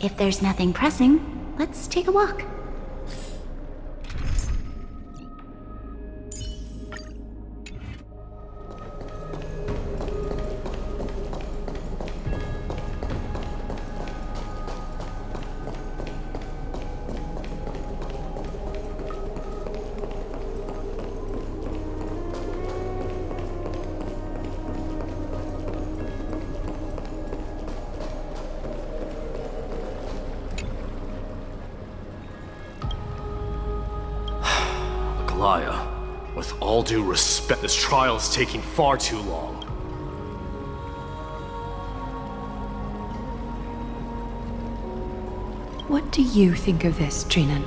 If there's nothing pressing, let's take a walk. With all due respect, this trial is taking far too long. What do you think of this, Trinan?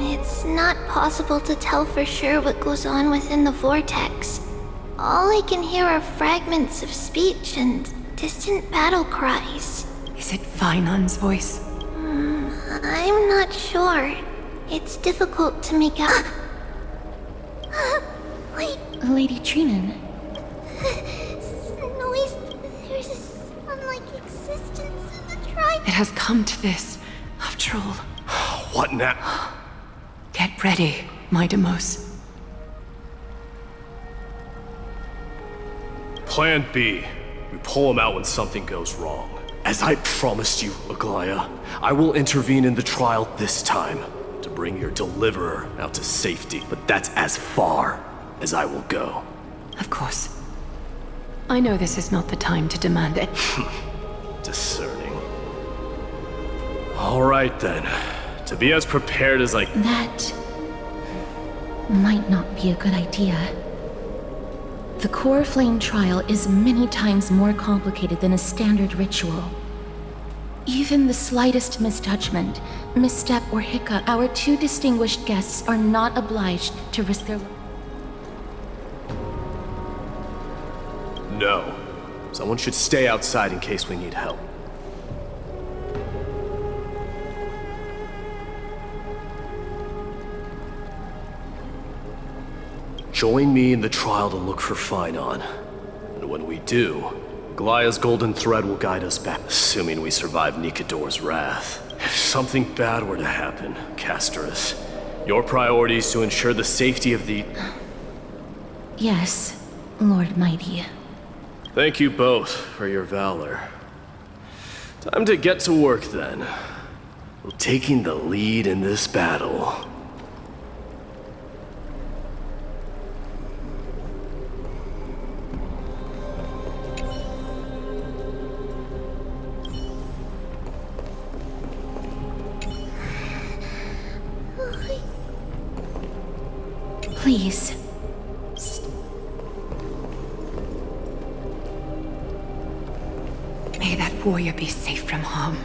It's not possible to tell for sure what goes on within the vortex. All I can hear are fragments of speech and distant battle cries. Is it Vainan's voice? I'm not sure. It's difficult to make out. Wait. Lady Trinan. This noise. There's a sun-like existence in the tribe. It has come to this, after all. What now? Get ready, my Demos. Plan B. We pull him out when something goes wrong. As I promised you, Aglaya, I will intervene in the trial this time to bring your deliverer out to safety. But that's as far as I will go. Of course. I know this is not the time to demand it. Discerning. All right then. To be as prepared as I... That might not be a good idea. The core flame trial is many times more complicated than a standard ritual. Even the slightest misjudgment, misstep, or hiccup, our two distinguished guests are not obliged to risk their... No. Someone should stay outside in case we need help. Join me in the trial to look for Phainon. And when we do, Aglaya's golden thread will guide us back, assuming we survive Nikador's wrath. If something bad were to happen, Casterus, your priority is to ensure the safety of the... Yes, Lord Mighty. Thank you both for your valor. Time to get to work then. Taking the lead in this battle. Please. May that warrior be safe from harm.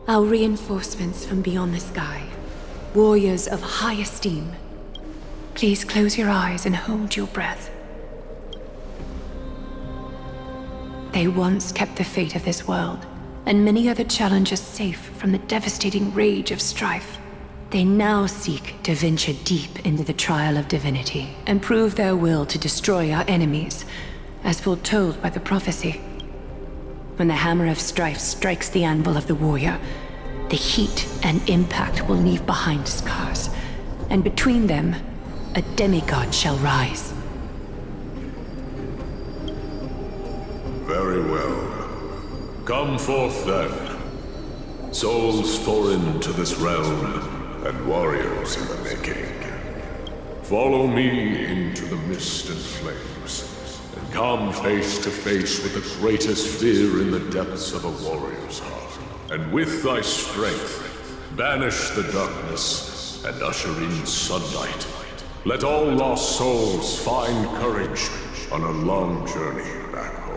Our reinforcements from beyond the sky. Warriors of high esteem. Please close your eyes and hold your breath. They once kept the fate of this world, and many other challengers safe from the devastating rage of strife. They now seek to venture deep into the trial of divinity and prove their will to destroy our enemies, as foretold by the prophecy. When the hammer of strife strikes the anvil of the warrior, the heat and impact will leave behind scars, and between them, a demigod shall rise. Very well. Come forth then. Souls foreign to this realm, and warriors in the making. Follow me into the mist and flames, and come face to face with the greatest fear in the depths of a warrior's heart. And with thy strength, banish the darkness and usher in sunlight. Let all lost souls find courage on a long journey back home.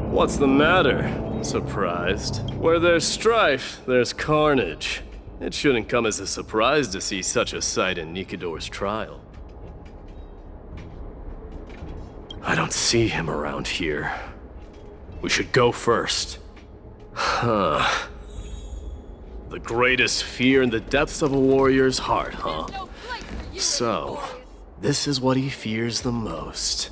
What's the matter? Surprised? Where there's strife, there's carnage. It shouldn't come as a surprise to see such a sight in Nikidor's trial. I don't see him around here. We should go first. Huh. The greatest fear in the depths of a warrior's heart, huh? So, this is what he fears the most.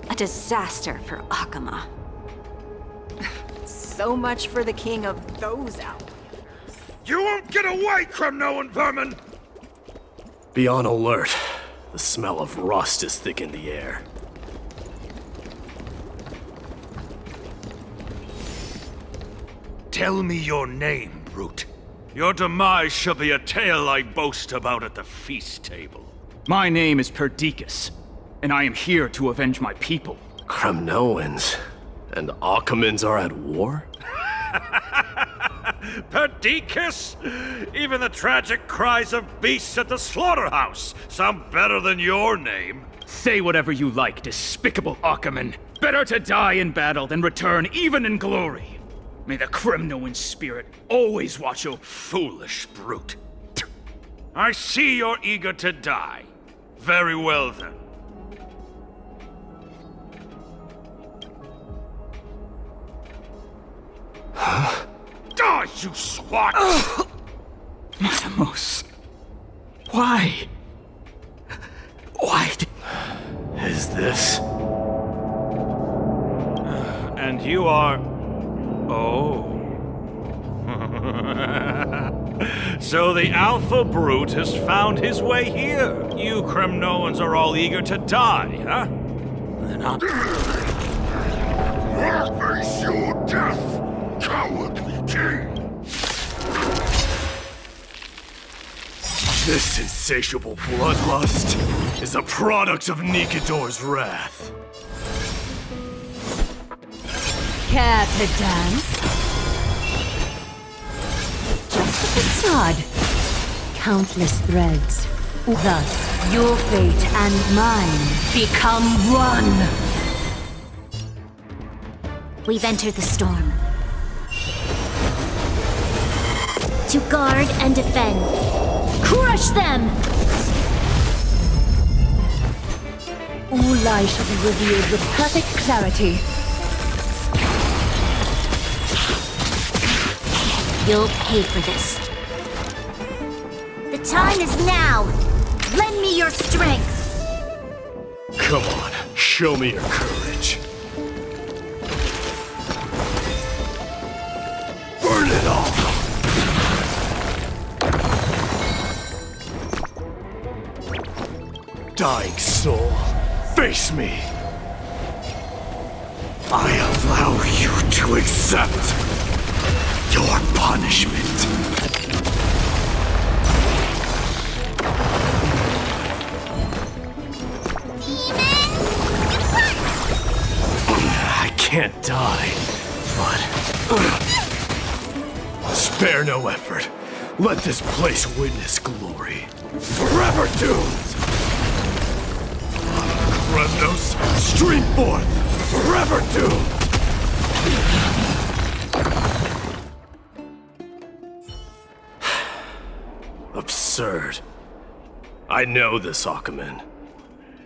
A disaster for Akama. So much for the king of those owls. You won't get away, Kremnoan vermin! Be on alert. The smell of rust is thick in the air. Tell me your name, brute. Your demise shall be a tale I boast about at the feast table. My name is Perdiccas, and I am here to avenge my people. Kremnoans and Akamans are at war? Perdiccas? Even the tragic cries of beasts at the slaughterhouse sound better than your name. Say whatever you like, despicable Akaman. Better to die in battle than return even in glory. May the Kremnoan spirit always watch over— Foolish brute. I see you're eager to die. Very well then. Die, you swat! Matamos. Why? Why Is this? And you are... Oh. So the Alpha Brute has found his way here. You Kremnoans are all eager to die, huh? Then I'll... Face your death, cowardly king! This insatiable bloodlust is a product of Nikidor's wrath. Care to dance? Just a facade. Countless threads. Thus Your fate and mine become one. We've entered the storm. To guard and defend. Crush them! All lies shall be revealed with perfect clarity. You'll pay for this. The time is now! Lend me your strength! Come on, show me your courage. Burn it all! Dying soul, face me! I allow you to accept your punishment. I can't die, but spare no effort. Let this place witness glory. Forever doomed! Kremnos, stream forth! Forever doomed! Absurd. I know this, Aakaaaaaaaaaaa.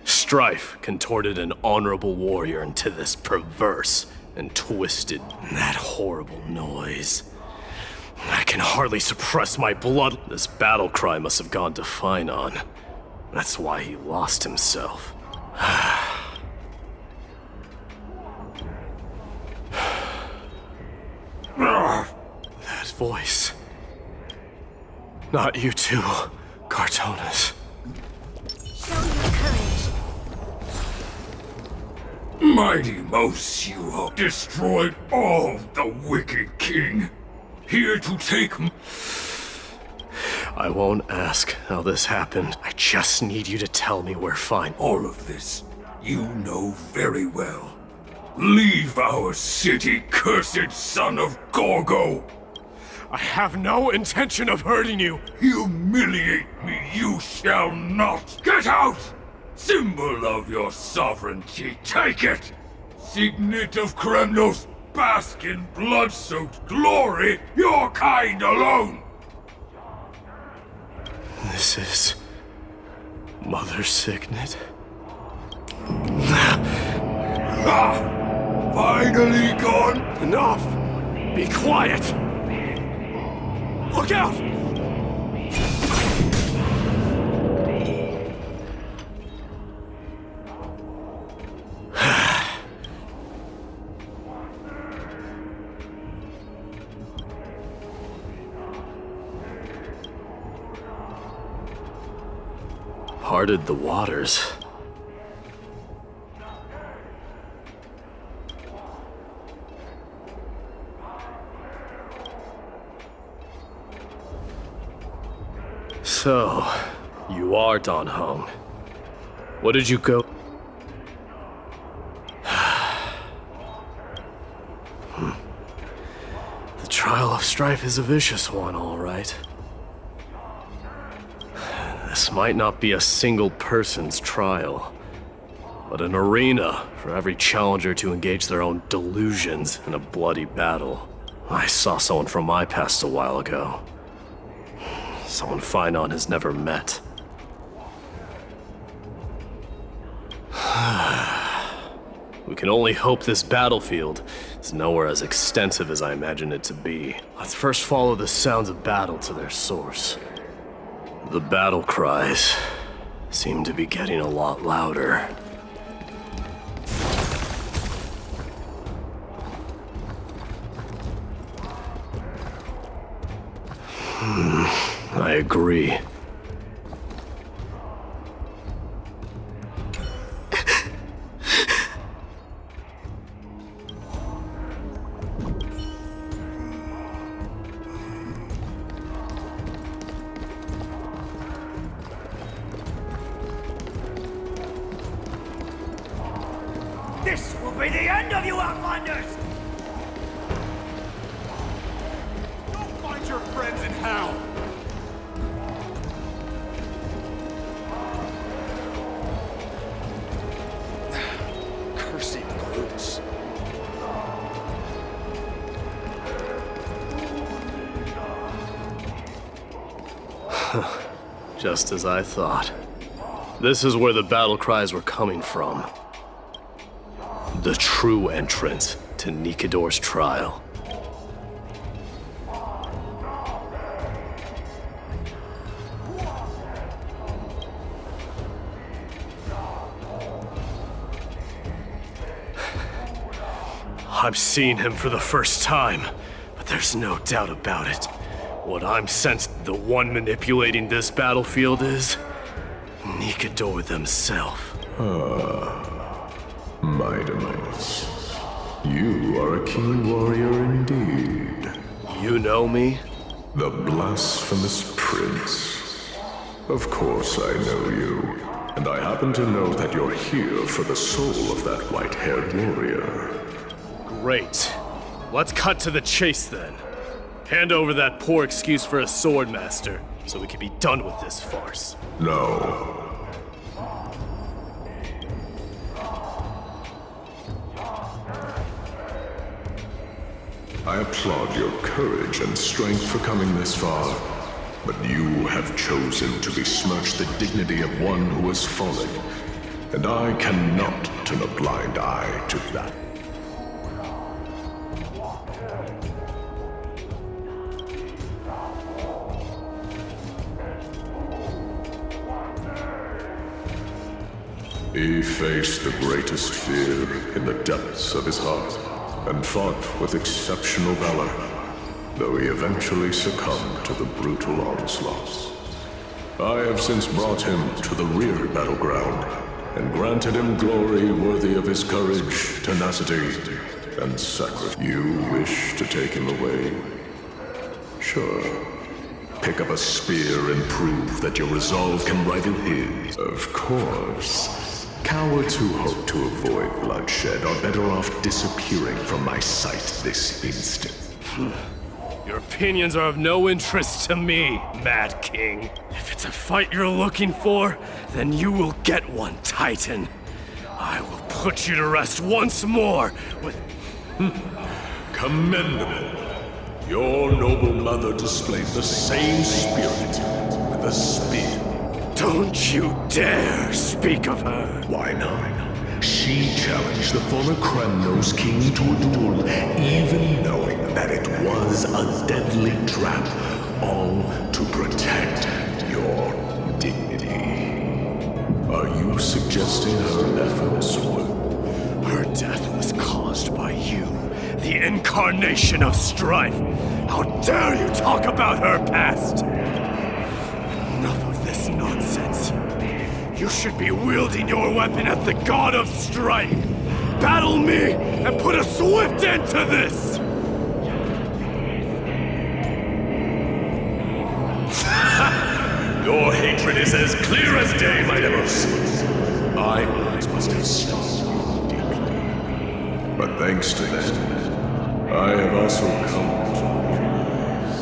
Strife contorted an honorable warrior into this perverse and twisted, that horrible noise. I can hardly suppress my blood. This battle cry must have gone to Finon. That's why he lost himself. That voice. Not you too, Cartonis. Show your courage. Mighty Mosuo destroyed all the wicked king. Here to take I won't ask how this happened. I just need you to tell me where Fine. all of this. You know very well. Leave our city, cursed son of Gorgo! I have no intention of hurting you. Humiliate me you shall not! Get out! Symbol of your sovereignty, take it! Signet of Kremnos, bask in blood-soaked glory, your kind alone! This is Mother Signet. Ah! Finally gone? Enough! Be quiet! Look out! Parted the waters. So, you are Don Hong. What did you go... The trial of Strife is a vicious one, all right. This might not be a single person's trial, but an arena for every challenger to engage their own delusions in a bloody battle. I saw someone from my past a while ago. Someone Finon has never met. We can only hope this battlefield is nowhere as extensive as I imagined it to be. Let's first follow the sounds of battle to their source. The battle cries seem to be getting a lot louder. I agree. This will be the end of you Outlanders! Go find your friends in hell! Just as I thought. This is where the battle cries were coming from. The true entrance to Nikador's trial. I've seen him for the first time, but there's no doubt about it. What I'm sensing, the one manipulating this battlefield is Nikador themselves. Mightimus, you are a keen warrior indeed. You know me? The blasphemous prince. Of course I know you, and I happen to know that you're here for the soul of that white-haired warrior. Great. Let's cut to the chase then. Hand over that poor excuse for a swordmaster, so we can be done with this farce. No. I applaud your courage and strength for coming this far, but you have chosen to besmirch the dignity of one who has fallen, and I cannot turn a blind eye to that. He faced the greatest fear in the depths of his heart, and fought with exceptional valor, though he eventually succumbed to the brutal onslaughts. I have since brought him to the rear battleground, and granted him glory worthy of his courage, tenacity, and sacrifice. You wish to take him away? Sure. Pick up a spear and prove that your resolve can rival his. Of course. Cowards who hope to avoid bloodshed are better off disappearing from my sight this instant. Your opinions are of no interest to me, Mad King. If it's a fight you're looking for, then you will get one, Titan. I will put you to rest once more with... Commendable. Your noble mother displayed the same spirit with a spear. Don't you dare speak of her! Why not? She challenged the former Kremnos king to a duel, even knowing that it was a deadly trap, all to protect your dignity. Are you suggesting her efforts were... Her death was caused by you, the incarnation of strife. How dare you talk about her past! Enough of this nonsense. You should be wielding your weapon at the god of strife. Battle me and put a swift end to this! Your hatred is as clear as day, Mightimus. I once must have stung you deeply. But thanks to them, I have also come to realize.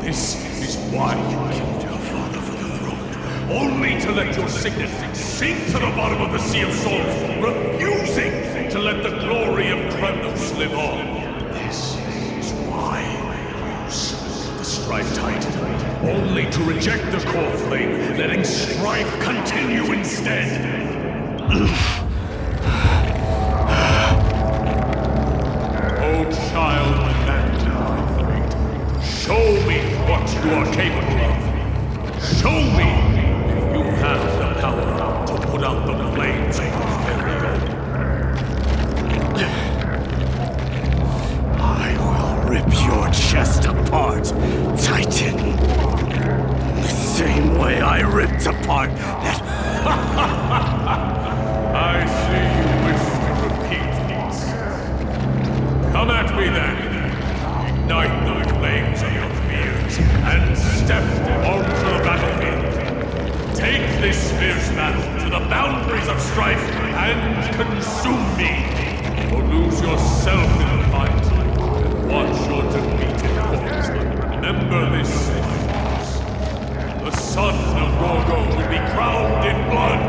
This is why you killed your father for the throne. Only to let your sickness sink to the bottom of the Sea of Souls, refusing to let the glory of Kremnos live on. This is why you summoned the Strife Titan. Only to reject the core flame, letting strife continue instead. Oh, child, abandon my fate. Show me what you are capable of. Show me if you have the power to put out the flames of your very own. I will rip your chest apart, Titan. The same way I ripped apart that... I see you wish to repeat these. Come at me then. Ignite the flames of your fears and step onto the battlefield. Take this fierce battle to the boundaries of strife and consume me. Or lose yourself in the fight and watch your defeated corpse. Remember this. The son of Gorgo will be crowned in blood,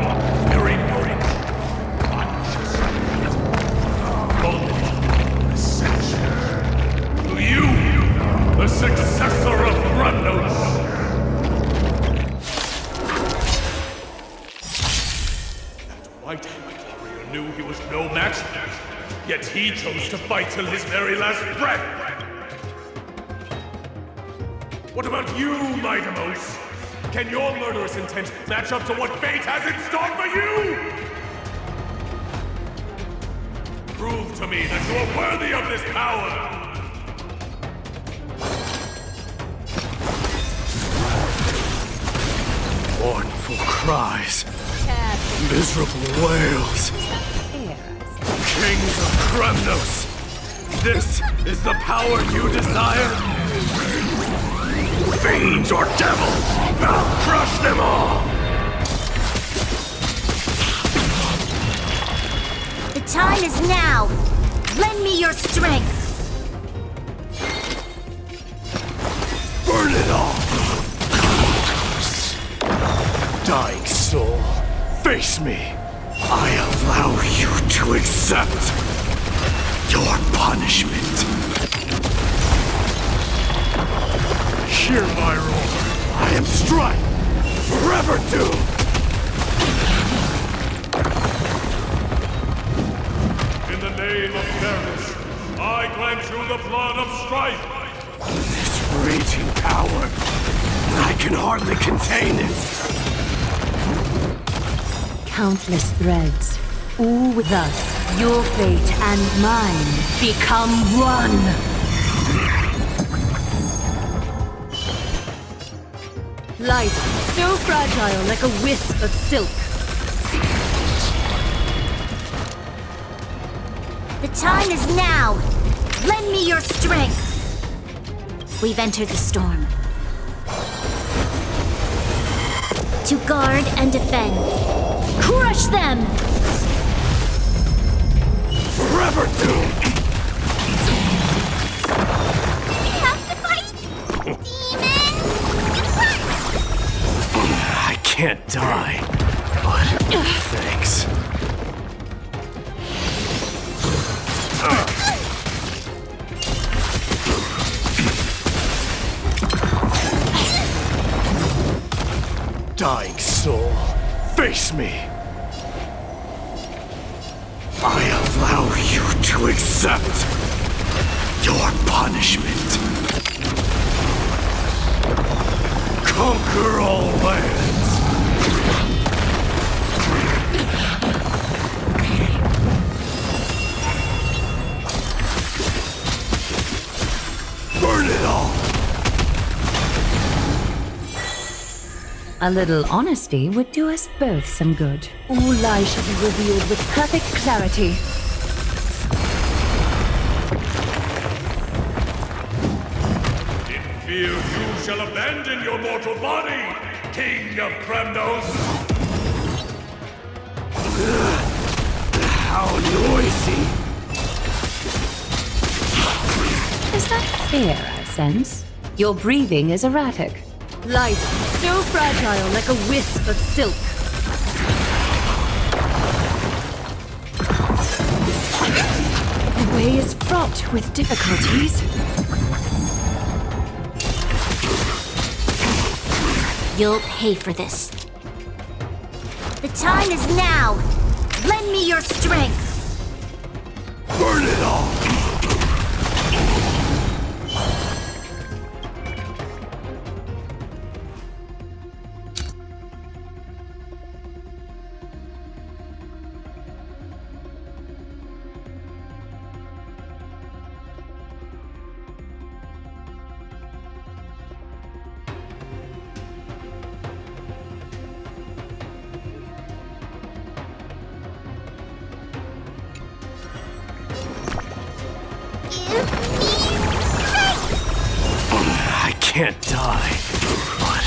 very brave, righteous, golden ascension. To you, the successor of Kremnos. Yet he chose to fight till his very last breath! What about you, Mightimos? Can your murderous intent match up to what fate has in store for you? Prove to me that you are worthy of this power! Mournful cries. Miserable wails. Kings of Kremnos! This is the power you desire? Fiends or devils! I'll crush them all! The time is now! Lend me your strength! Burn it all! Dying soul, face me! I allow you to accept your punishment. Hear my roar. I am Strife, forever doomed. In the name of fairness, I grant you the blood of Strife! This raging power, I can hardly contain it. Countless threads. All with us, your fate and mine become one. Life, so fragile like a wisp of silk. The time is now! Lend me your strength! We've entered the storm. To guard and defend. Crush them! Forever doomed! We have to fight! Demon! I can't die, but thanks. Dying soul, face me! I allow you to accept your punishment. Conquer all lands. Burn it all. A little honesty would do us both some good. All lies shall be revealed with perfect clarity. In fear you shall abandon your mortal body, King of Kremnos! How noisy. Is that fear I sense? Your breathing is erratic. Life, so fragile like a wisp of silk. The way is fraught with difficulties. You'll pay for this. The time is now! Lend me your strength! Burn it all. I can't die, but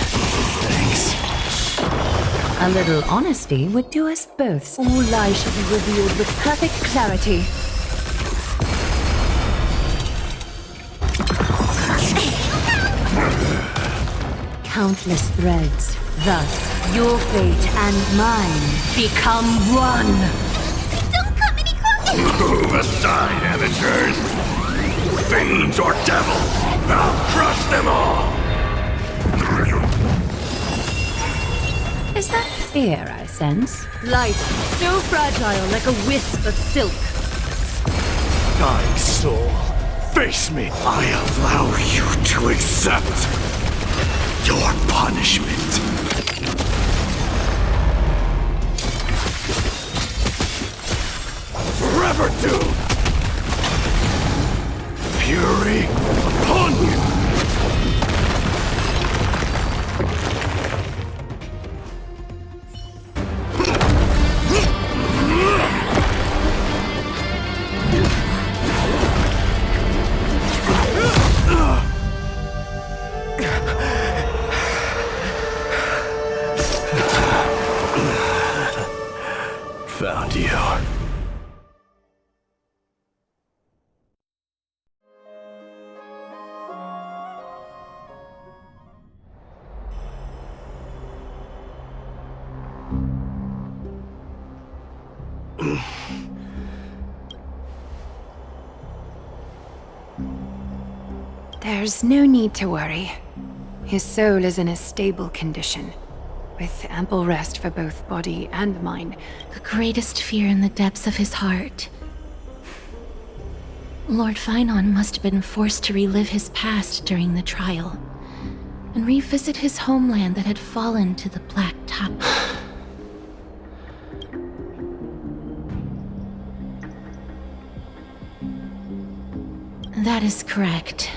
thanks. A little honesty would do us both. All lies shall be revealed with perfect clarity. Countless threads. Thus, your fate and mine become one. Don't come any closer! Move aside, amateurs! Fiends or devils! I'll crush them all! Is that fear I sense? Life, so fragile like a wisp of silk. Dying soul, face me. I allow you to accept your punishment. Forever doomed. Fury upon you. Found you. There's no need to worry. His soul is in a stable condition, with ample rest for both body and mind. The greatest fear in the depths of his heart. Lord Finon must have been forced to relive his past during the trial, and revisit his homeland that had fallen to the Black Tide. That is correct.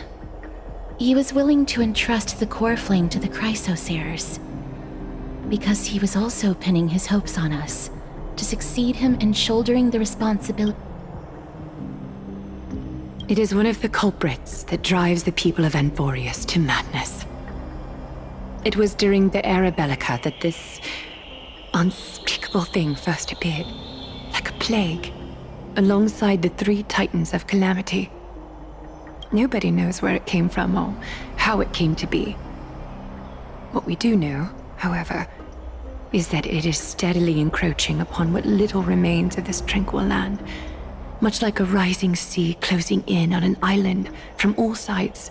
He was willing to entrust the core flame to the Chrysosayers, because he was also pinning his hopes on us, to succeed him in shouldering the responsibility. It is one of the culprits that drives the people of Anvorius to madness. It was during the Era Bellica that this unspeakable thing first appeared, like a plague, alongside the three titans of calamity. Nobody knows where it came from or how it came to be. What we do know, however, is that it is steadily encroaching upon what little remains of this tranquil land, much like a rising sea closing in on an island from all sides.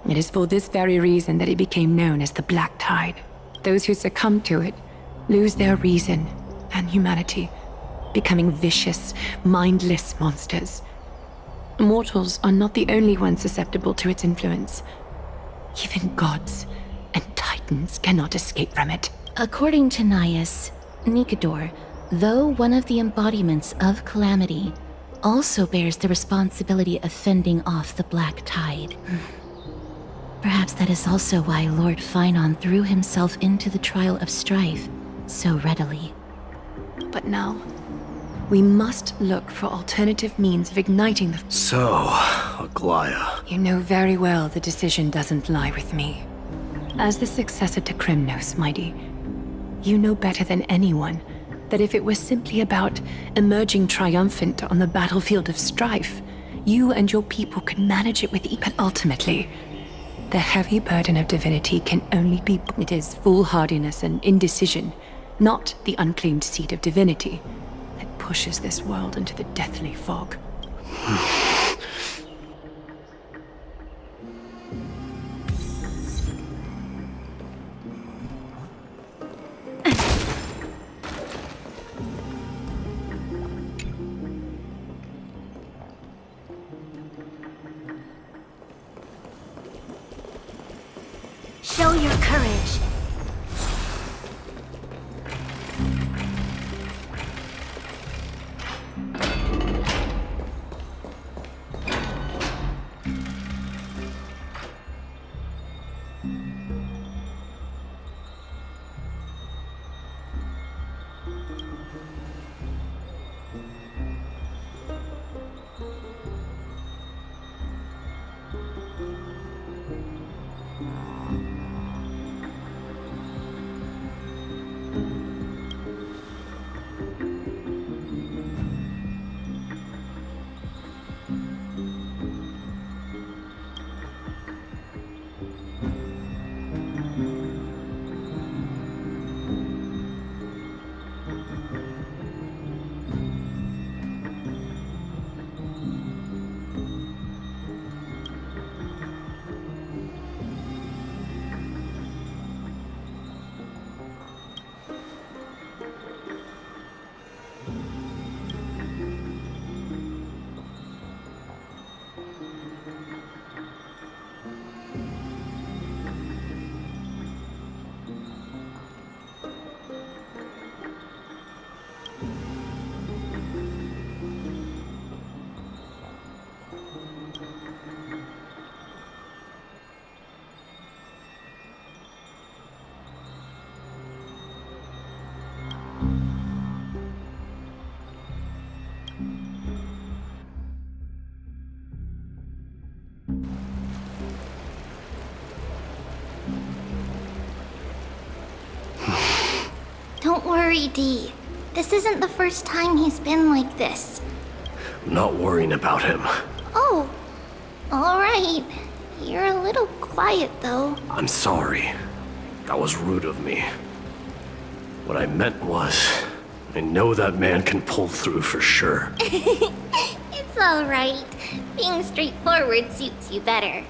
It is for this very reason that it became known as the Black Tide. Those who succumb to it lose their reason and humanity, becoming vicious, mindless monsters. Mortals are not the only ones susceptible to its influence. Even gods and titans cannot escape from it. According to Naias, Nikador, though one of the embodiments of calamity, also bears the responsibility of fending off the Black Tide. Perhaps that is also why Lord Finon threw himself into the trial of strife so readily. But now, we must look for alternative means of igniting the... So, Aglaya. You know very well the decision doesn't lie with me. As the successor to Krymnos, Mighty, you know better than anyone that if it was simply about emerging triumphant on the battlefield of strife, you and your people could manage it with ease. But ultimately, the heavy burden of divinity can only be... It is foolhardiness and indecision, not the unclaimed seed of divinity, that pushes this world into the deathly fog. Show your courage. Don't worry, Dee. This isn't the first time he's been like this. I'm not worrying about him. Oh, alright. You're a little quiet, though. I'm sorry. That was rude of me. What I meant was, I know that man can pull through for sure. It's alright. Being straightforward suits you better.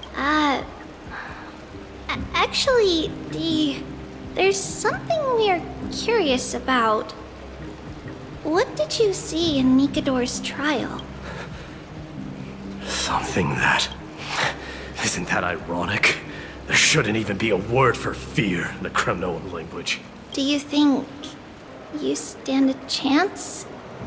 Actually, Dee, there's something we're curious about. What did you see in Nikador's trial? Something that... Isn't that ironic? There shouldn't even be a word for fear in the Kremnoan language. Do you think you stand a chance?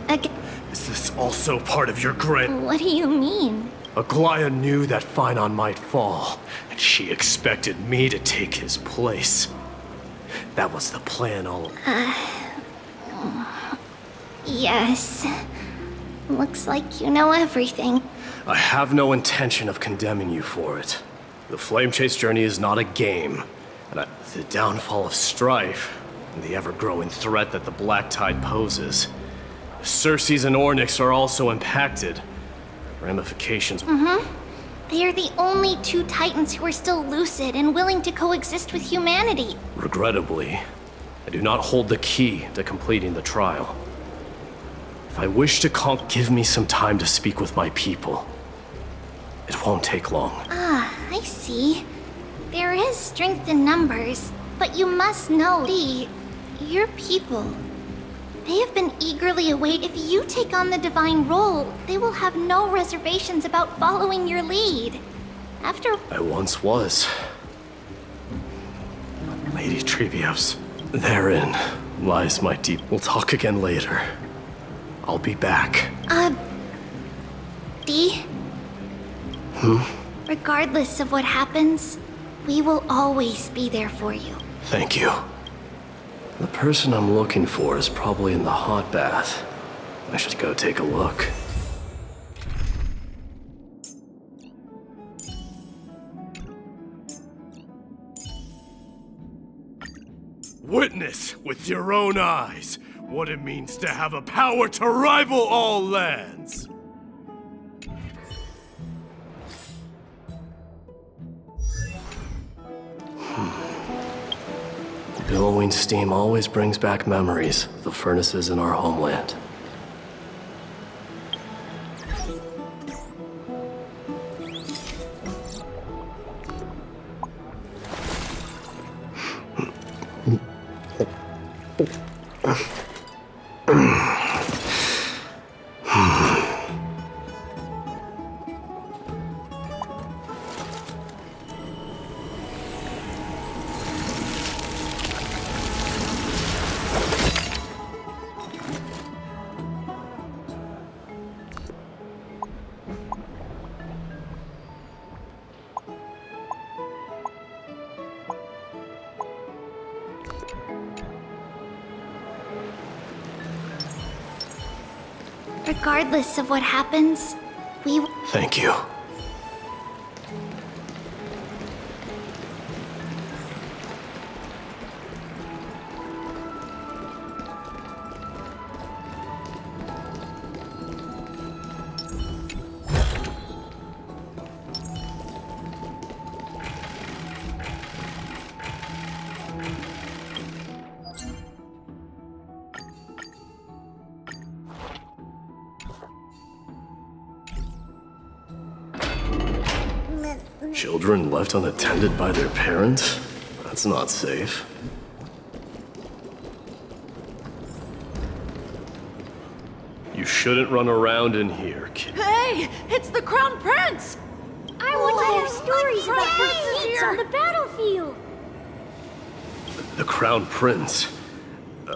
Is this also part of your grand... What do you mean? Aglaya knew that Phynon might fall, and she expected me to take his place. That was the plan all... Yes. Looks like you know everything. I have no intention of condemning you for it. The Flame Chase journey is not a game, and the downfall of Strife, and the ever-growing threat that the Black Tide poses. If Circes and Ornyx are also impacted, ramifications... They are the only two Titans who are still lucid and willing to coexist with humanity. Regrettably, I do not hold the key to completing the trial. If I wish to give me some time to speak with my people. It won't take long. I see. There is strength in numbers, but you must know, Dee, your people, they have been eagerly awaiting. If you take on the divine role, they will have no reservations about following your lead. After... I once was. Lady Trebios, therein lies my deep... We'll talk again later. I'll be back. Dee? Regardless of what happens, we will always be there for you. Thank you. The person I'm looking for is probably in the hot bath. I should go take a look. Witness with your own eyes what it means to have a power to rival all lands. Billowing steam always brings back memories of the furnaces in our homeland. Regardless of what happens, we... Thank you. Children left unattended by their parents? That's not safe. You shouldn't run around in here, kid. Hey! It's the Crown Prince! I want to hear stories about princes on the battlefield. The Crown Prince.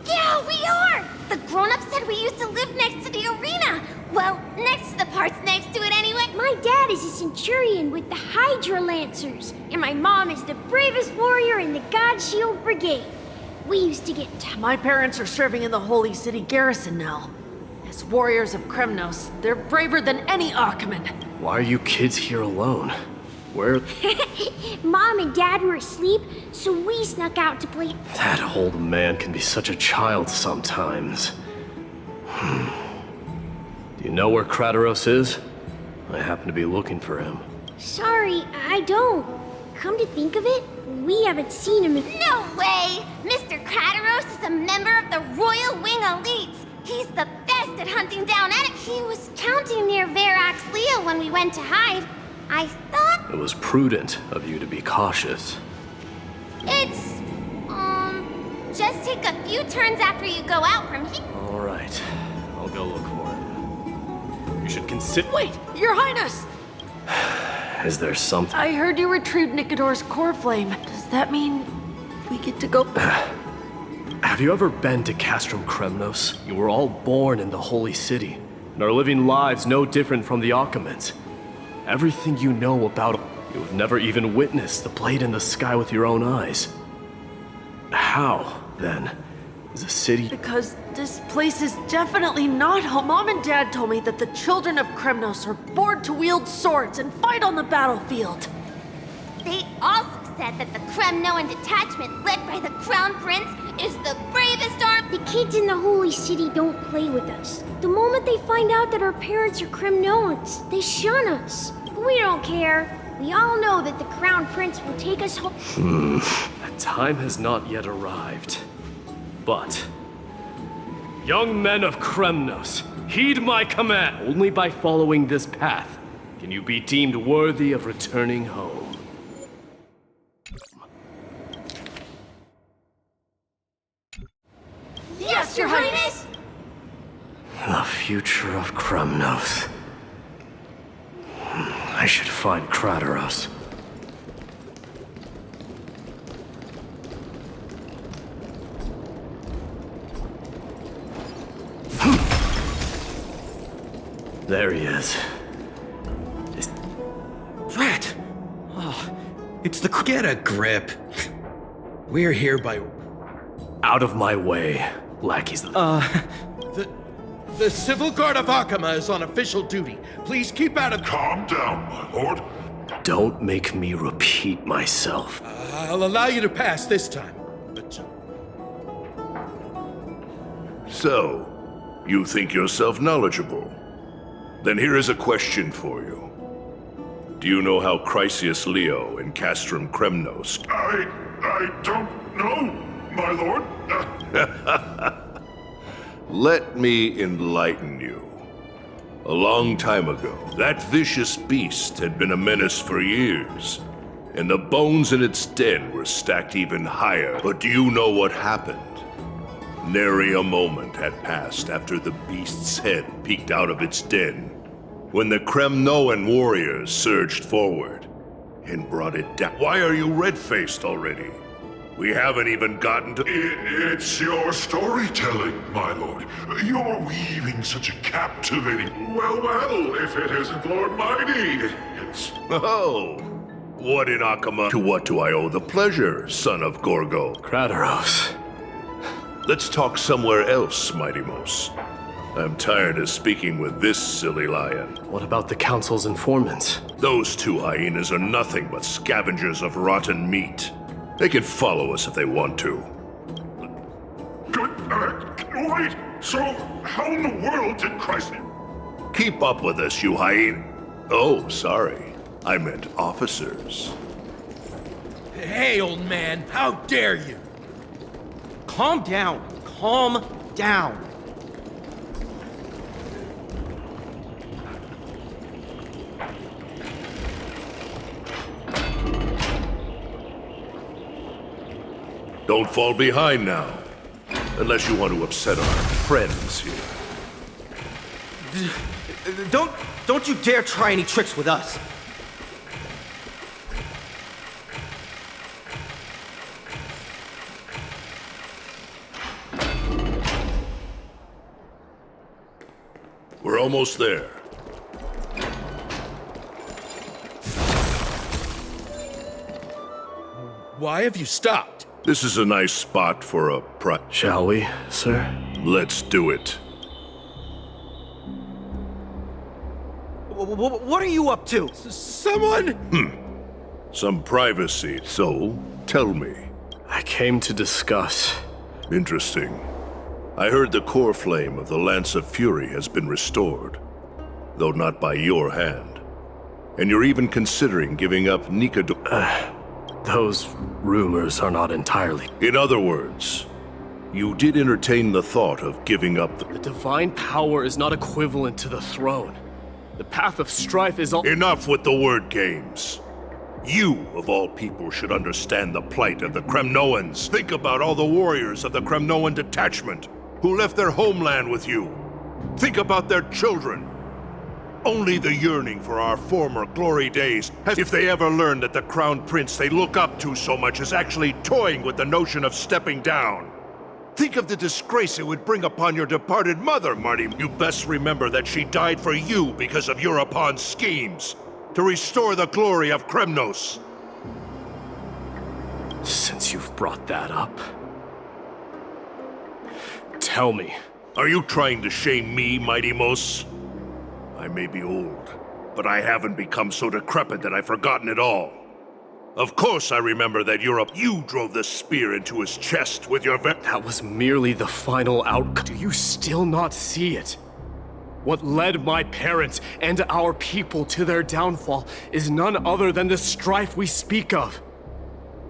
Yeah, we are! The grown-ups said we used to live next to the arena. Well, next to the parts next to it anyway. My dad is a centurion with the Hydra Lancers, and my mom is the bravest warrior in the God Shield Brigade. We used to get... My parents are serving in the Holy City garrison now. As warriors of Kremnos, they're braver than any Achaemen. Why are you kids here alone? Where? Mom and Dad were asleep, so we snuck out to play. That old man can be such a child sometimes. Do you know where Kratos is? I happen to be looking for him. Sorry, I don't. Come to think of it, we haven't seen him in— No way! Mr. Kratos is a member of the Royal Wing Elites. He's the best at hunting down enemies. He was counting near Verax Leo when we went to hide. I thought It was prudent of you to be cautious. it's, just take a few turns after you go out from here. All right, I'll go look for him. You should consider— Wait, Your Highness! Is there something? I heard you retrieved Nikador's core flame. Does that mean we get to go? Have you ever been to Castrum Kremnos? You were all born in the Holy City, and are living lives no different from the Achaemenids. Everything you know about them, you have never even witnessed the blade in the sky with your own eyes. How, then, is a city— Because this place is definitely not home. Mom and Dad told me that the children of Kremnos are born to wield swords and fight on the battlefield. They also said that the Kremnoan detachment led by the Crown Prince is the bravest army. The kids in the Holy City don't play with us. The moment they find out that our parents are Kremnoans, they shun us. But we don't care. We all know that the Crown Prince will take us home. The time has not yet arrived. But, young men of Kremnos, heed my command. Only by following this path can you be deemed worthy of returning home. Yes, Your Highness! The future of Kremnos. I should find Kratos. There he is. Rat! Oh, it's the— Get a grip. We're here by— Out of my way, lackeys. The Civil Guard of Achaema is on official duty. Please keep out of— Calm down, my lord. Don't make me repeat myself. I'll allow you to pass this time, but— So, you think yourself knowledgeable? Then here is a question for you. Do you know how Chrysius Leo in Castrum Kremnos— I don't know, my lord. Let me enlighten you. A long time ago, that vicious beast had been a menace for years, and the bones in its den were stacked even higher. But do you know what happened? Nary a moment had passed after the beast's head peeked out of its den, when the Kremnoan warriors surged forward and brought it down. Why are you red-faced already? We haven't even gotten to— It's your storytelling, my lord. You're weaving such a captivating— Well, if it isn't Lord Mighty, it's— Oh, what in Achaema— To what do I owe the pleasure, son of Gorgo? Kratos. Let's talk somewhere else, Mighty-Mos. I'm tired of speaking with this silly lion. What about the Council's informants? Those two hyenas are nothing but scavengers of rotten meat. They can follow us if they want to. Wait, so how in the world did Chrysius— Keep up with us, you hyena— Oh, sorry. I meant officers. Hey, old man, how dare you? Calm down. Calm down. Don't fall behind now. Unless you want to upset our friends here. Don't you dare try any tricks with us. We're almost there. Why have you stopped? This is a nice spot for a Shall we, sir? Let's do it. What are you up to? Someone? Some privacy, so tell me. I came to discuss. Interesting. I heard the core flame of the Lance of Fury has been restored, though not by your hand. And you're even considering giving up Nikador. Those rumors are not entirely. In other words, you did entertain the thought of giving up The divine power is not equivalent to the throne. The path of strife is all. Enough with the word games. You, of all people, should understand the plight of the Kremnoans. Think about all the warriors of the Kremnoan detachment who left their homeland with you. Think about their children. Only the yearning for our former glory days, as if they ever learned that the crown prince they look up to so much is actually toying with the notion of stepping down. Think of the disgrace it would bring upon your departed mother, Marty. You best remember that she died for you because of Europon's schemes, to restore the glory of Kremnos. Since you've brought that up, tell me. Are you trying to shame me, Mighty Mos? I may be old, but I haven't become so decrepit that I've forgotten it all. Of course I remember that you drove the spear into his chest with your That was merely the final outcome. Do you still not see it? What led my parents and our people to their downfall is none other than the strife we speak of.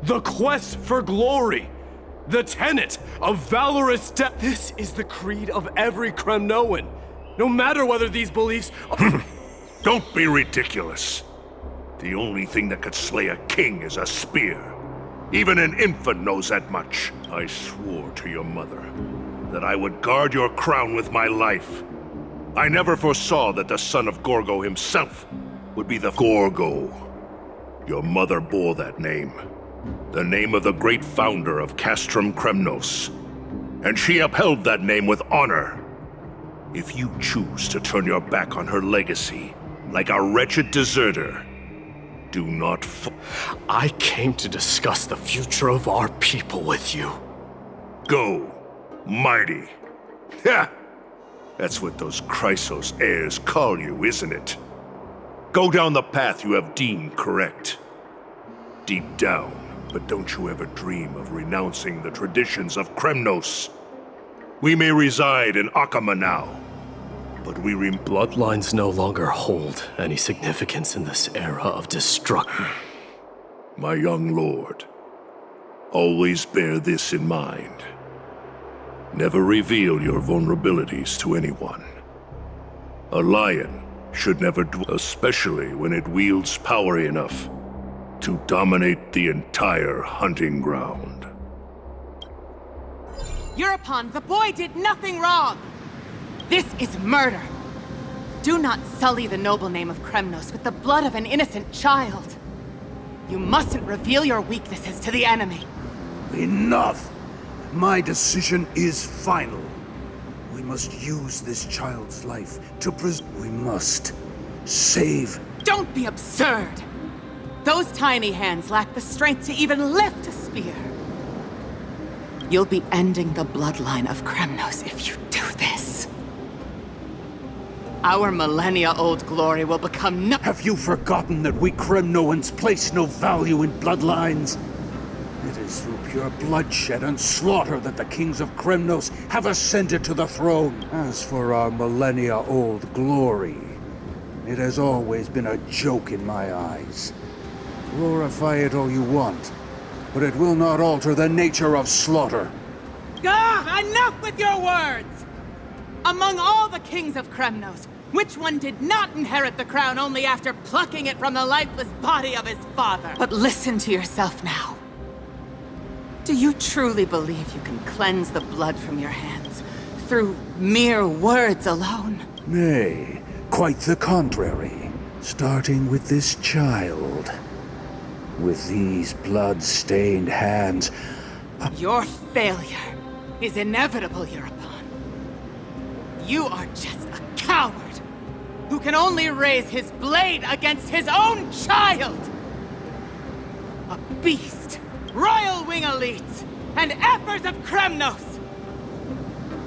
The quest for glory. The tenet of valorous death. This is the creed of every Kremnoan. No matter whether these beliefs... Don't be ridiculous. The only thing that could slay a king is a spear. Even an infant knows that much. I swore to your mother that I would guard your crown with my life. I never foresaw that the son of Gorgo himself would be the Gorgo. Your mother bore that name. The name of the great founder of Castrum Kremnos. And she upheld that name with honor. If you choose to turn your back on her legacy, like a wretched deserter, do not I came to discuss the future of our people with you. Go, mighty. Ha! That's what those Chrysos heirs call you, isn't it? Go down the path you have deemed correct. Deep down, but don't you ever dream of renouncing the traditions of Kremnos. We may reside in Akama now, but bloodlines no longer hold any significance in this era of destruction. My young lord, always bear this in mind. Never reveal your vulnerabilities to anyone. A lion should never do, especially when it wields power enough to dominate the entire hunting ground. Europon, the boy did nothing wrong! This is murder! Do not sully the noble name of Kremnos with the blood of an innocent child. You mustn't reveal your weaknesses to the enemy. Enough! My decision is final. We must use this child's life to we must save... Don't be absurd! Those tiny hands lack the strength to even lift a spear. You'll be ending the bloodline of Kremnos if you do this. Our millennia-old glory will become no— Have you forgotten that we Kremnoans place no value in bloodlines? It is through pure bloodshed and slaughter that the kings of Kremnos have ascended to the throne. As for our millennia-old glory, it has always been a joke in my eyes. Glorify it all you want, but it will not alter the nature of slaughter. Enough with your words! Among all the kings of Kremnos, which one did not inherit the crown only after plucking it from the lifeless body of his father? But listen to yourself now. Do you truly believe you can cleanse the blood from your hands through mere words alone? Nay, quite the contrary. Starting with this child. With these blood-stained hands... Your failure is inevitable, Europon. You are just a coward who can only raise his blade against his own child! A beast! Royal Wing elites! And Ephors of Kremnos!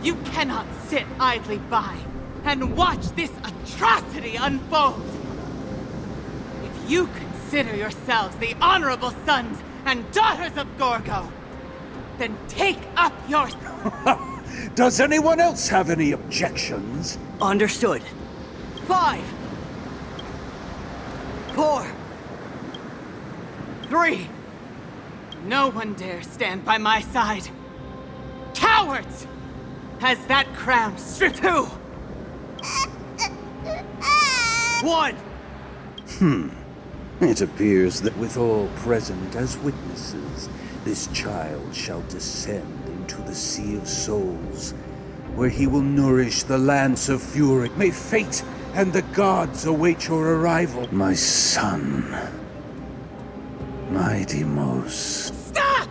You cannot sit idly by and watch this atrocity unfold! If you consider consider yourselves the honorable sons and daughters of Gorgo, then take up your... Does anyone else have any objections? Understood. 5, 4, 3. No one dare stand by my side. Cowards! Has that crown stripped? 2, 1. It appears that with all present as witnesses, this child shall descend into the Sea of Souls, where he will nourish the Lance of Fury. May fate and the gods await your arrival, my son. My Deimos. Stop!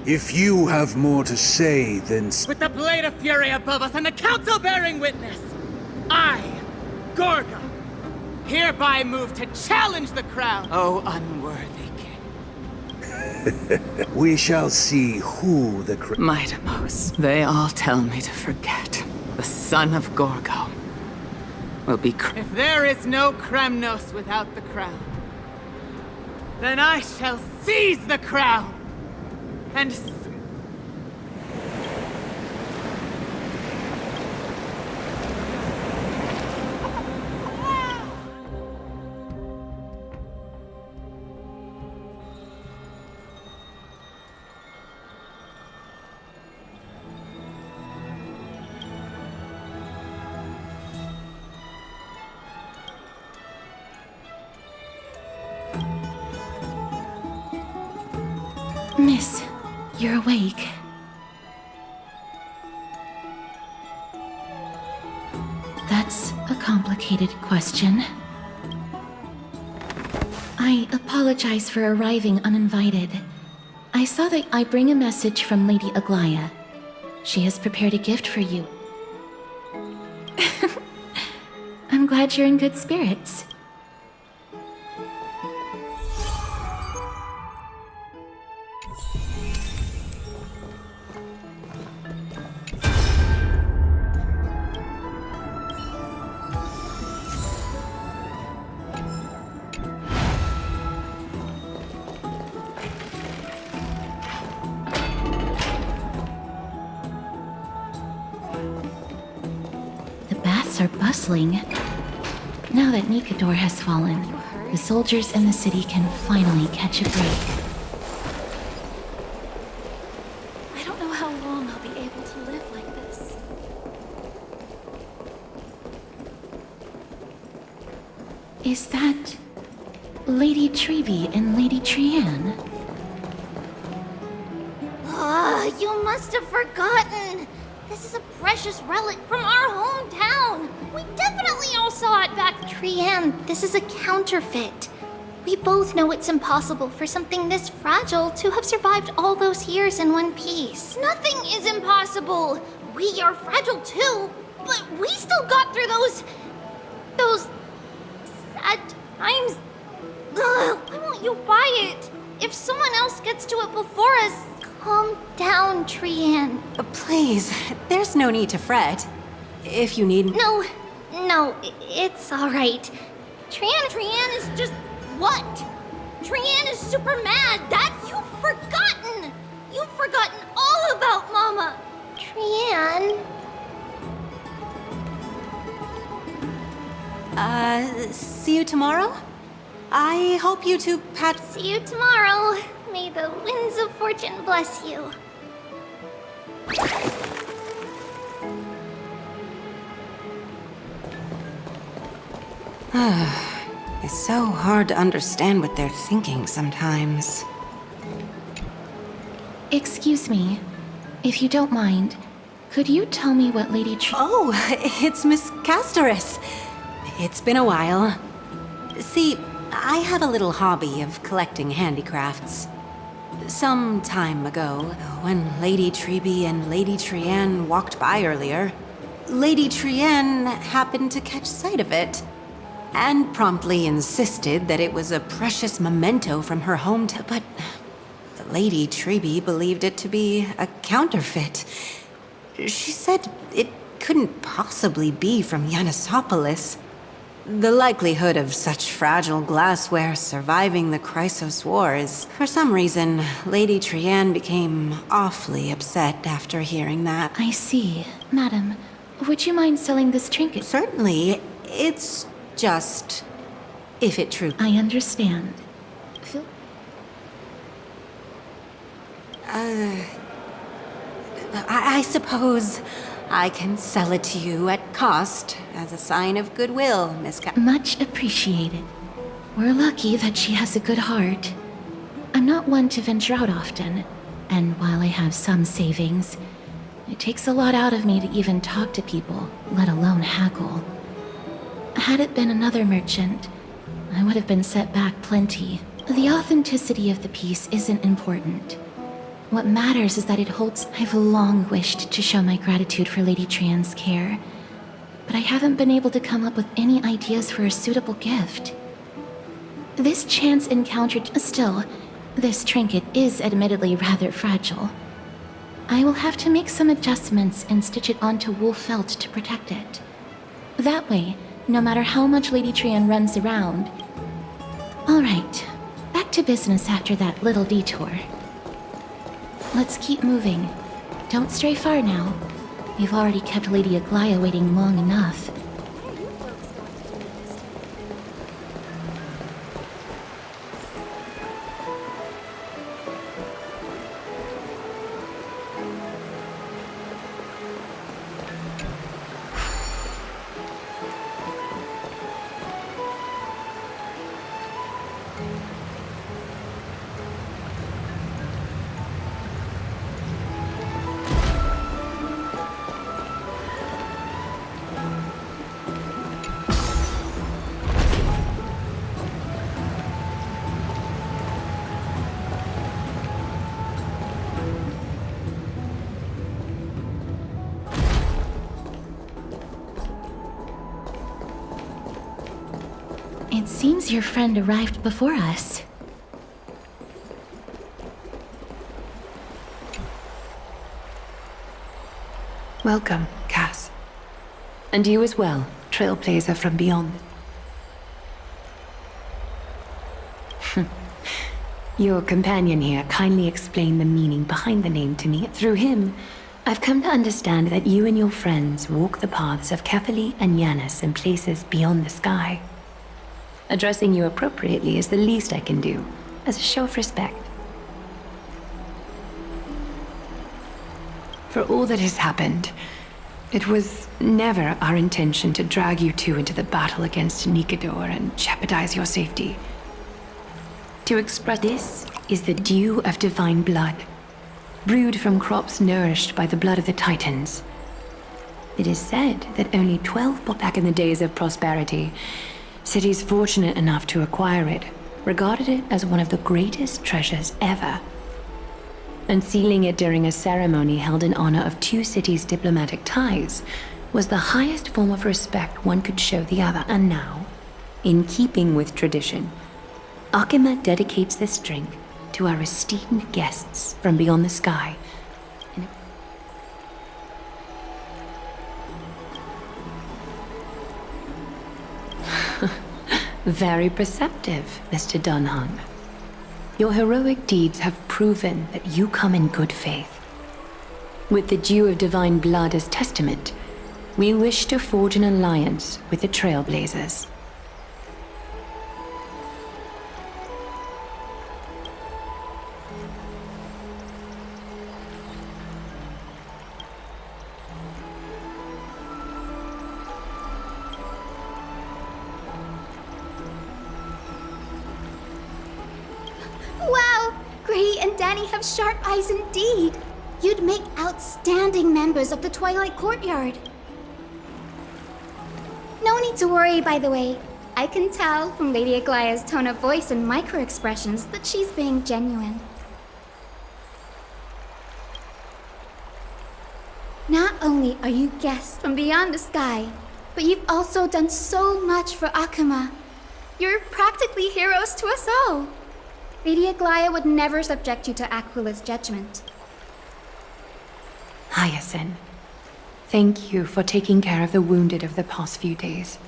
If you have more to say, then... With the Blade of Fury above us and the Council bearing witness, I, Gorgo, hereby move to challenge the crown, O unworthy king. We shall see who the... My Deimos, they all tell me to forget. The son of Gorgo will be... If there is no Kremnos without the crown, then I shall seize the crown and... Miss, you're awake. That's a complicated question. I apologize for arriving uninvited. I saw that I bring a message from Lady Aglaya. She has prepared a gift for you. I'm glad you're in good spirits. Are bustling. Now that Nikador has fallen, the soldiers in the city can finally catch a break. I don't know how long I'll be able to live like this. Is that Lady Treby and Lady Trianne? You must have forgotten. This is a precious relic from our hometown. We definitely all saw it back. Trianne, this is a counterfeit. We both know it's impossible for something this fragile to have survived all those years in one piece. Nothing is impossible. We are fragile too, but we still got through those sad times. Ugh, why won't you buy it? If someone else gets to it before us, calm down, Trianne. Please, there's no need to fret. If you need... No, it's all right. Trianne is just what? Trianne is super mad. That you've forgotten. You've forgotten all about Mama. Trianne. See you tomorrow? I hope you two pat... See you tomorrow. May the winds of fortune bless you. It's so hard to understand what they're thinking sometimes. Excuse me, if you don't mind, could you tell me what Lady Oh, it's Miss Castoris. It's been a while. See, I have a little hobby of collecting handicrafts. Some time ago, when Lady Treby and Lady Trianne walked by earlier, Lady Trianne happened to catch sight of it, and promptly insisted that it was a precious memento from her hometown. But Lady Treby believed it to be a counterfeit. She said it couldn't possibly be from Yanisopolis. The likelihood of such fragile glassware surviving the Chrysos War is... For some reason, Lady Trianne became awfully upset after hearing that. I see. Madam, would you mind selling this trinket? Certainly. It's just... if it true... I understand. I suppose I can sell it to you at cost as a sign of goodwill, Miss Much appreciated. We're lucky that she has a good heart. I'm not one to venture out often, and while I have some savings, it takes a lot out of me to even talk to people, let alone haggle. Had it been another merchant, I would have been set back plenty. The authenticity of the piece isn't important. What matters is that it holds... I've long wished to show my gratitude for Lady Trianne's care, but I haven't been able to come up with any ideas for a suitable gift. This chance encounter... Still, this trinket is admittedly rather fragile. I will have to make some adjustments and stitch it onto wool felt to protect it. That way, no matter how much Lady Trianne runs around... Alright, back to business after that little detour. Let's keep moving. Don't stray far now. We've already kept Lady Aglaia waiting long enough. It seems your friend arrived before us. Welcome, Cass. And you as well, trailblazer from beyond. Your companion here kindly explained the meaning behind the name to me. Through him, I've come to understand that you and your friends walk the paths of Kefali and Yanis in places beyond the sky. Addressing you appropriately is the least I can do, as a show of respect. For all that has happened, it was never our intention to drag you two into the battle against Nikador and jeopardize your safety. To express this is the dew of divine blood, brewed from crops nourished by the blood of the Titans. It is said that only 12 back in the days of prosperity, cities fortunate enough to acquire it regarded it as one of the greatest treasures ever. Unsealing it during a ceremony held in honor of two cities' diplomatic ties was the highest form of respect one could show the other. And now, in keeping with tradition, Akima dedicates this drink to our esteemed guests from beyond the sky. Very perceptive, Mr. Dunham. Your heroic deeds have proven that you come in good faith. With the dew of divine blood as testament, we wish to forge an alliance with the Trailblazers. Gray and Danny have sharp eyes indeed. You'd make outstanding members of the Twilight Courtyard. No need to worry, by the way. I can tell from Lady Aglaia's tone of voice and micro-expressions that she's being genuine. Not only are you guests from beyond the sky, but you've also done so much for Akuma. You're practically heroes to us all. Lady Aglaia would never subject you to Aquila's judgment. Hyacinth, thank you for taking care of the wounded of the past few days.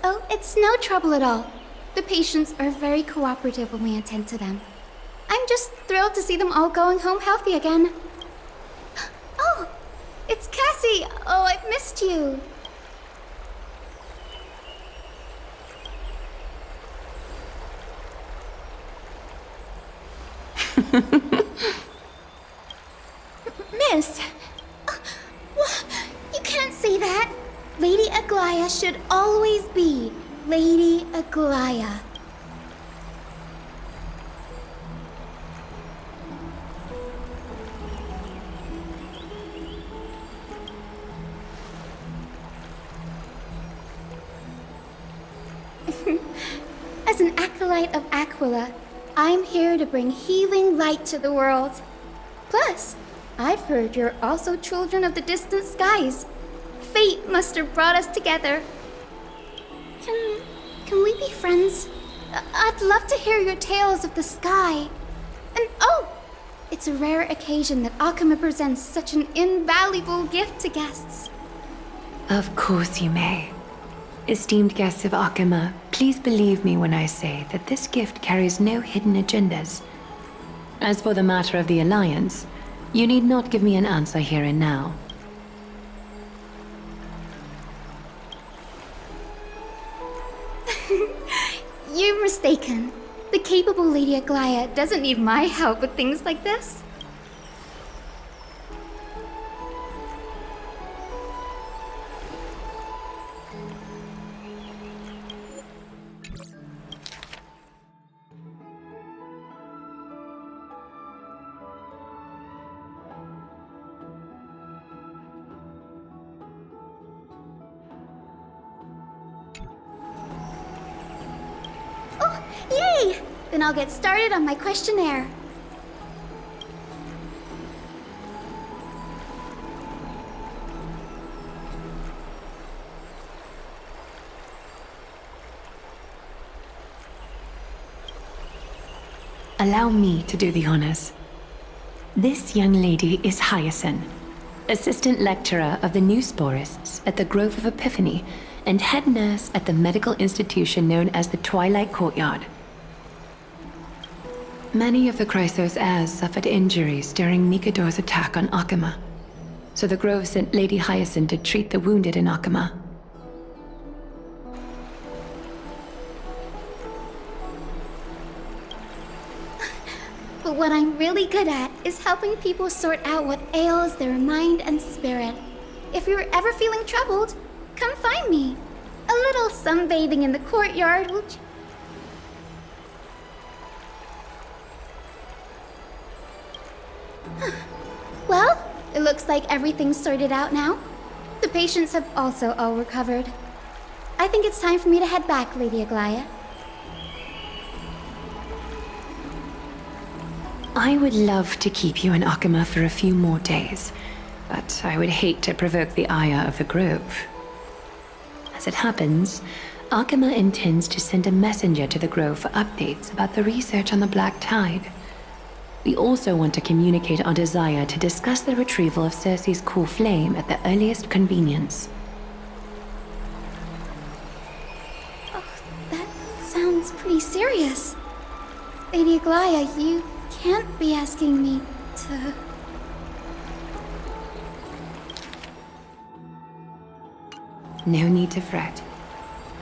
Oh, it's no trouble at all. The patients are very cooperative when we attend to them. I'm just thrilled to see them all going home healthy again. Oh, it's Cassie! Oh, I've missed you. Miss! You can't say that! Lady Aglaya should always be Lady Aglaya. As an acolyte of Aquila, I'm here to bring healing light to the world. Plus, I've heard you're also children of the distant skies. Fate must have brought us together. Can we be friends? I'd love to hear your tales of the sky. And oh, it's a rare occasion that Akama presents such an invaluable gift to guests. Of course you may. Esteemed guests of Akama, please believe me when I say that this gift carries no hidden agendas. As for the matter of the Alliance, you need not give me an answer here and now. You're mistaken. The capable Lady Aglaya doesn't need my help with things like this. Yay! Then I'll get started on my questionnaire. Allow me to do the honors. This young lady is Hyacinth, assistant lecturer of the new sporists at the Grove of Epiphany and head nurse at the medical institution known as the Twilight Courtyard. Many of the Chrysos heirs suffered injuries during Nikador's attack on Akama, so the Grove sent Lady Hyacinth to treat the wounded in Akama. But what I'm really good at is helping people sort out what ails their mind and spirit. If you're ever feeling troubled, come find me. A little sunbathing in the courtyard will... Well, it looks like everything's sorted out now. The patients have also all recovered. I think it's time for me to head back, Lady Aglaya. I would love to keep you in Akama for a few more days, but I would hate to provoke the ire of the Grove. As it happens, Akama intends to send a messenger to the Grove for updates about the research on the Black Tide. We also want to communicate our desire to discuss the retrieval of Circe's core flame at the earliest convenience. Oh, that sounds pretty serious. Lady Aglaya, you can't be asking me to... No need to fret.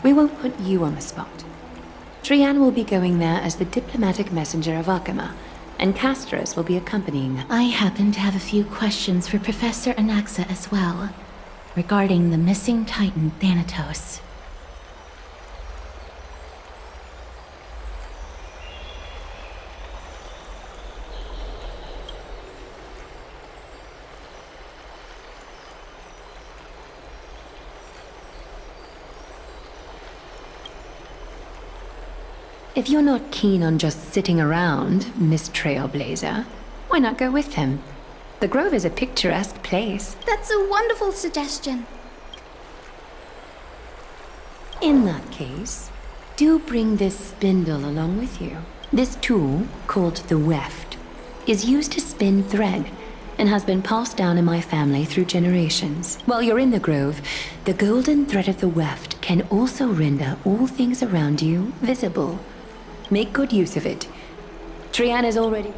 We won't put you on the spot. Trian will be going there as the diplomatic messenger of Akama, and Castros will be accompanying them. I happen to have a few questions for Professor Anaxa as well, regarding the missing Titan Thanatos. If you're not keen on just sitting around, Miss Trailblazer, why not go with him? The Grove is a picturesque place. That's a wonderful suggestion. In that case, do bring this spindle along with you. This tool, called the weft, is used to spin thread, and has been passed down in my family through generations. While you're in the grove, the golden thread of the weft can also render all things around you visible. Make good use of it. Trian is already...